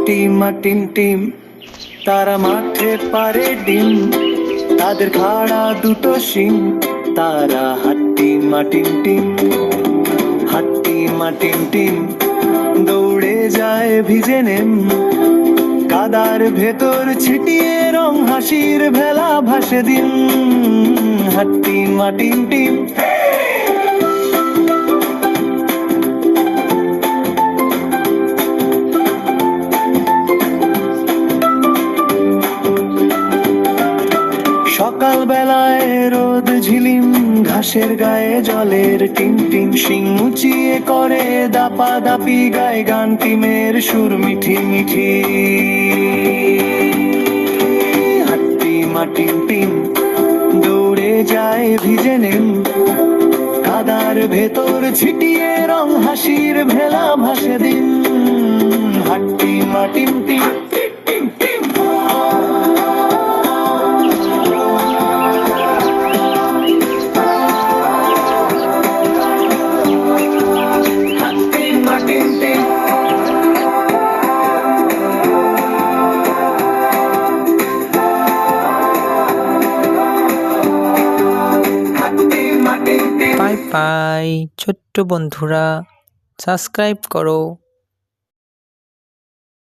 হাট্টি মাটিম team, তারা মাঠে পারে ডিম, তাদের খাড়া দুটো শিং, তারা হাট্টি মাটিম টিম। হাট্টি মাটিম টিম, দৌড়ে যায় ভিজে নেম, কাদার ভেতর ছিটিয়ে রং হাসির ভেলা ভাসে দিন। হাট্টি মাটিম টিম। সকাল বেলায় রোদ ঝিলিম, ঘাসের গায়ে জলের টিম টিম, শিং উঁচিয়ে করে দাপা দাপি, গায়ে গান টিমের সুর মিঠি মিঠি। হাট্টি মাটিম টিম, দৌড়ে যায় ভিজে নেম, কাদার ভেতর ছিটিয়ে রং হাসির ভেলা ভাসে দিন। হাট্টি মাটিম টিম। বাই বাই ছোট্ট বন্ধুরা, সাবস্ক্রাইব করো।